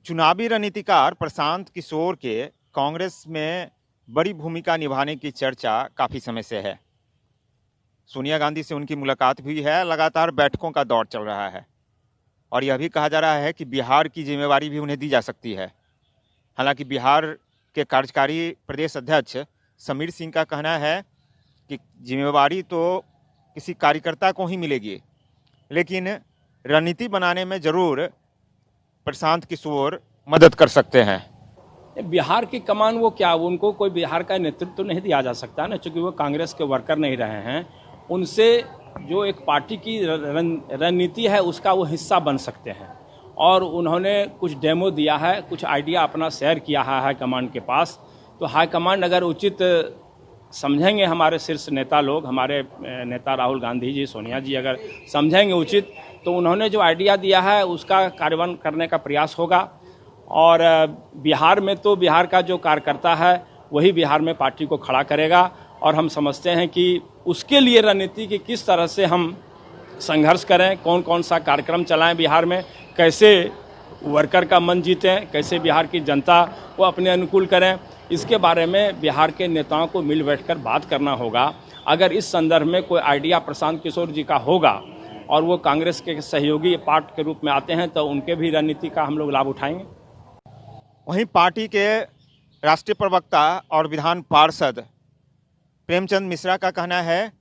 चुनावी रणनीतिकार प्रशांत किशोर के कांग्रेस में बड़ी भूमिका निभाने की चर्चा काफ़ी समय से है। सोनिया गांधी से उनकी मुलाकात भी है, लगातार बैठकों का दौर चल रहा है और यह भी कहा जा रहा है कि बिहार की जिम्मेवारी भी उन्हें दी जा सकती है। हालांकि बिहार के कार्यकारी प्रदेश अध्यक्ष समीर सिंह का कहना है कि जिम्मेवारी तो किसी कार्यकर्ता को ही मिलेगी, लेकिन रणनीति बनाने में ज़रूर प्रशांत किशोर मदद कर सकते हैं। बिहार की कमान वो उनको कोई बिहार का नेतृत्व तो नहीं दिया जा सकता ना, चूँकि वो कांग्रेस के वर्कर नहीं रहे हैं। उनसे जो एक पार्टी की रणनीति है उसका वो हिस्सा बन सकते हैं और उन्होंने कुछ डेमो दिया है, कुछ आइडिया अपना शेयर किया है हाईकमांड के पास। तो हाईकमांड अगर उचित समझेंगे, हमारे शीर्ष नेता लोग, हमारे नेता राहुल गांधी जी, सोनिया जी अगर समझेंगे उचित, तो उन्होंने जो आइडिया दिया है उसका कार्यान्वयन करने का प्रयास होगा। और बिहार में तो बिहार का जो कार्यकर्ता है वही बिहार में पार्टी को खड़ा करेगा और हम समझते हैं कि उसके लिए रणनीति की किस तरह से हम संघर्ष करें, कौन कौन सा कार्यक्रम चलाएं बिहार में, कैसे वर्कर का मन जीतें, कैसे बिहार की जनता को अपने अनुकूल करें, इसके बारे में बिहार के नेताओं को मिल बैठकर बात करना होगा। अगर इस संदर्भ में कोई आइडिया प्रशांत किशोर जी का होगा और वो कांग्रेस के सहयोगी पार्ट के रूप में आते हैं तो उनके भी रणनीति का हम लोग लाभ उठाएंगे। वहीं पार्टी के राष्ट्रीय प्रवक्ता और विधान पार्षद प्रेमचंद मिश्रा का कहना है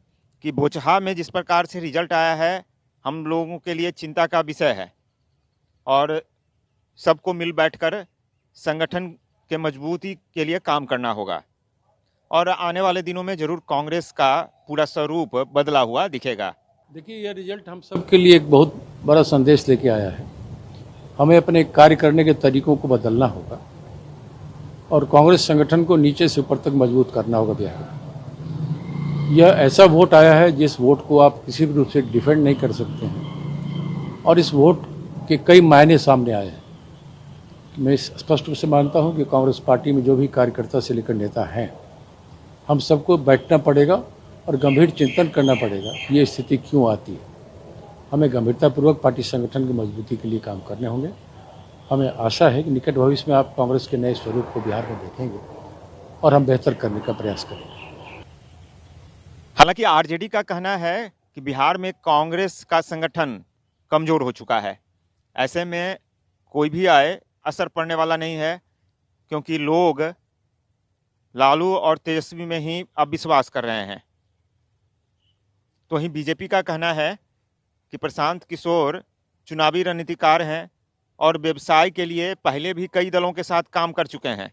कि बोचहा में जिस प्रकार से रिजल्ट आया है हम लोगों के लिए चिंता का विषय है और सबको मिल बैठकर संगठन के मजबूती के लिए काम करना होगा और आने वाले दिनों में जरूर कांग्रेस का पूरा स्वरूप बदला हुआ दिखेगा। देखिए, यह रिजल्ट हम सब के लिए एक बहुत बड़ा संदेश लेके आया है। हमें अपने कार्य करने के तरीकों को बदलना होगा और कांग्रेस संगठन को नीचे से ऊपर तक मजबूत करना होगा बिहार में। यह ऐसा वोट आया है जिस वोट को आप किसी भी रूप से डिफेंड नहीं कर सकते हैं और इस वोट के कई मायने सामने आए हैं। मैं स्पष्ट रूप से मानता हूं कि कांग्रेस पार्टी में जो भी कार्यकर्ता से लेकर नेता हैं, हम सबको बैठना पड़ेगा और गंभीर चिंतन करना पड़ेगा ये स्थिति क्यों आती है। हमें गंभीरतापूर्वक पार्टी संगठन की मजबूती के लिए काम करने होंगे। हमें आशा है कि निकट भविष्य में आप कांग्रेस के नए स्वरूप को बिहार में देखेंगे और हम बेहतर करने का प्रयास करेंगे। हालांकि आरजेडी का कहना है कि बिहार में कांग्रेस का संगठन कमजोर हो चुका है, ऐसे में कोई भी आए असर पड़ने वाला नहीं है क्योंकि लोग लालू और तेजस्वी में ही अब विश्वास कर रहे हैं। तो वहीं बीजेपी का कहना है कि प्रशांत किशोर चुनावी रणनीतिकार हैं और व्यवसाय के लिए पहले भी कई दलों के साथ काम कर चुके हैं,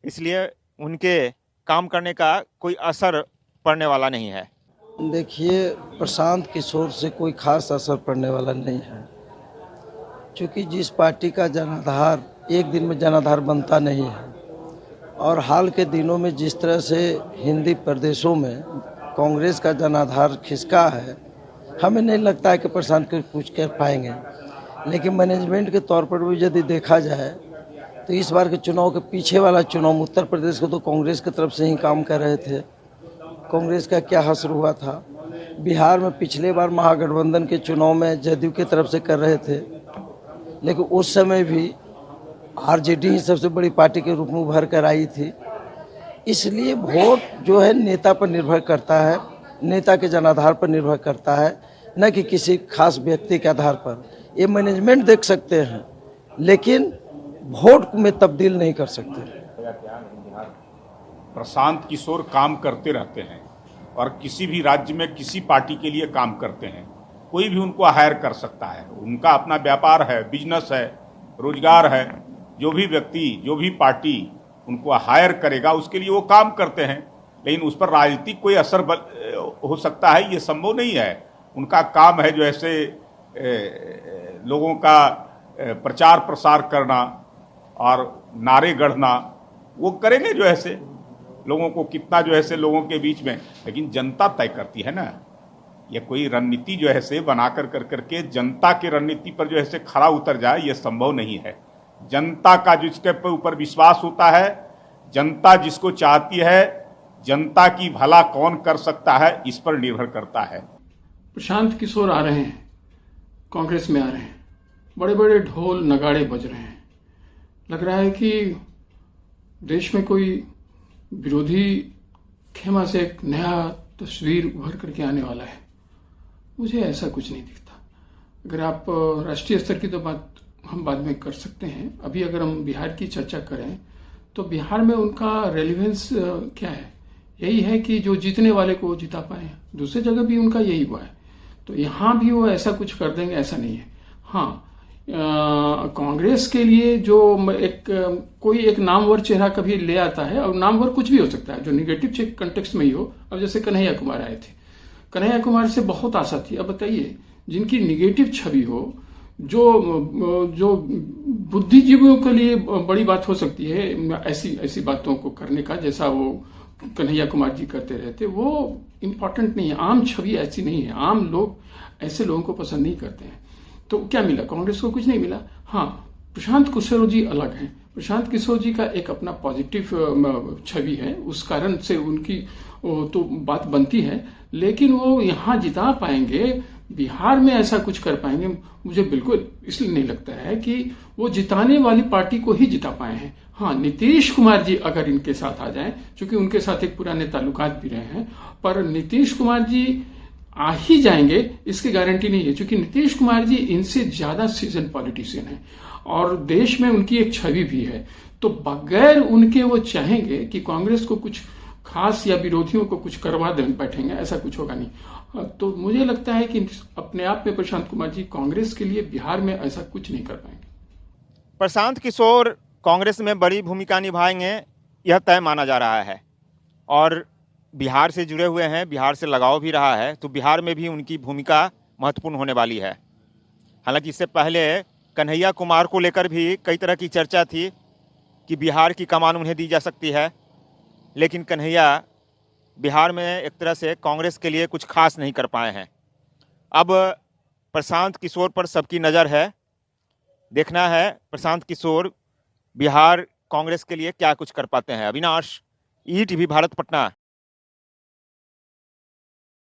इसलिए उनके काम करने का कोई असर पड़ने वाला नहीं है। देखिए, प्रशांत किशोर से कोई खास असर पड़ने वाला नहीं है, क्योंकि जिस पार्टी का जनाधार एक दिन में जनाधार बनता नहीं है और हाल के दिनों में जिस तरह से हिंदी प्रदेशों में कांग्रेस का जनाधार खिसका है, हमें नहीं लगता है कि प्रशांत को कुछ कर पाएंगे। लेकिन मैनेजमेंट के तौर पर भी यदि देखा जाए तो इस बार के चुनाव के पीछे वाला चुनाव उत्तर प्रदेश को तो कांग्रेस की तरफ से ही काम कर रहे थे। कांग्रेस का क्या हश्र हुआ था। बिहार में पिछले बार महागठबंधन के चुनाव में जदयू की तरफ से कर रहे थे, लेकिन उस समय भी आरजेडी ही सबसे बड़ी पार्टी के रूप में उभर कर आई थी। इसलिए वोट जो है नेता पर निर्भर करता है, नेता के जनाधार पर निर्भर करता है, न कि किसी खास व्यक्ति के आधार पर। ये मैनेजमेंट देख सकते हैं लेकिन वोट में तब्दील नहीं कर सकते। प्रशांत किशोर काम करते रहते हैं और किसी भी राज्य में किसी पार्टी के लिए काम करते हैं, कोई भी उनको हायर कर सकता है। उनका अपना व्यापार है, बिजनेस है, रोजगार है। जो भी व्यक्ति, जो भी पार्टी उनको हायर करेगा उसके लिए वो काम करते हैं, लेकिन उस पर राजनीतिक कोई असर हो सकता है ये संभव नहीं है। उनका काम है जो ऐसे लोगों का प्रचार प्रसार करना और नारे गढ़ना, वो करेंगे जो ऐसे लोगों को कितना जो ऐसे लोगों के बीच में, लेकिन जनता तय करती है ना। ये कोई रणनीति जो है से बना कर करके जनता की रणनीति पर जो है से खरा उतर जाए ये संभव नहीं है। जनता का जिसके ऊपर विश्वास होता है, जनता जिसको चाहती है, जनता की भला कौन कर सकता है, इस पर निर्भर करता है। प्रशांत किशोर आ रहे हैं, कांग्रेस में आ रहे हैं, बड़े बड़े ढोल नगाड़े बज रहे हैं। लग रहा है कि देश में कोई विरोधी खेमा से एक नया तस्वीर उभर करके आने वाला है। मुझे ऐसा कुछ नहीं दिखता। अगर आप राष्ट्रीय स्तर की तो बात हम बाद में कर सकते हैं, अभी अगर हम बिहार की चर्चा करें तो बिहार में उनका रेलिवेंस क्या है? यही है कि जो जीतने वाले को जिता पाए। दूसरी जगह भी उनका यही हुआ है, तो यहां भी वो ऐसा कुछ कर देंगे ऐसा नहीं है। हाँ, कांग्रेस के लिए जो कोई एक नामवर चेहरा कभी ले आता है, और नामवर कुछ भी हो सकता है जो निगेटिव कंटेक्स्ट में ही हो। अब जैसे कन्हैया कुमार आए थे, कन्हैया कुमार से बहुत आशा थी। अब बताइए, जिनकी निगेटिव छवि हो, जो बुद्धिजीवियों के लिए बड़ी बात हो सकती है ऐसी बातों को करने का, जैसा वो कन्हैया कुमार जी करते रहते, वो इम्पोर्टेंट नहीं है। आम छवि ऐसी नहीं है, आम लोग ऐसे लोगों को पसंद नहीं करते हैं। तो क्या मिला? कांग्रेस को कुछ नहीं मिला। हाँ, प्रशांत किशोर जी अलग हैं। प्रशांत किशोर जी का एक अपना पॉजिटिव छवि है, उस कारण से उनकी तो बात बनती है, लेकिन वो यहां जिता पाएंगे, बिहार में ऐसा कुछ कर पाएंगे, मुझे बिल्कुल इसलिए नहीं लगता है कि वो जिताने वाली पार्टी को ही जिता पाए हैं। हाँ, नीतीश कुमार जी अगर इनके साथ आ जाएं, क्योंकि उनके साथ एक पुराने ताल्लुकात भी रहे हैं, पर नीतीश कुमार जी आ ही जाएंगे इसकी गारंटी नहीं है, क्योंकि नीतीश कुमार जी इनसे ज्यादा सीजन पॉलिटिशियन है और देश में उनकी एक छवि भी है। तो बगैर उनके वो चाहेंगे कि कांग्रेस को कुछ खास या विरोधियों को कुछ करवा दे बैठेंगे, ऐसा कुछ होगा नहीं। तो मुझे लगता है कि अपने आप में प्रशांत कुमार जी कांग्रेस के लिए बिहार में ऐसा कुछ नहीं कर पाएंगे। प्रशांत किशोर कांग्रेस में बड़ी भूमिका निभाएंगे, यह तय माना जा रहा है, और बिहार से जुड़े हुए हैं, बिहार से लगाव भी रहा है, तो बिहार में भी उनकी भूमिका महत्वपूर्ण होने वाली है। हालांकि इससे पहले कन्हैया कुमार को लेकर भी कई तरह की चर्चा थी कि बिहार की कमान उन्हें दी जा सकती है, लेकिन कन्हैया बिहार में एक तरह से कांग्रेस के लिए कुछ खास नहीं कर पाए हैं। अब प्रशांत किशोर पर सबकी नज़र है, देखना है प्रशांत किशोर बिहार कांग्रेस के लिए क्या कुछ कर पाते हैं। अविनाश, ईटीवी भारत, पटना।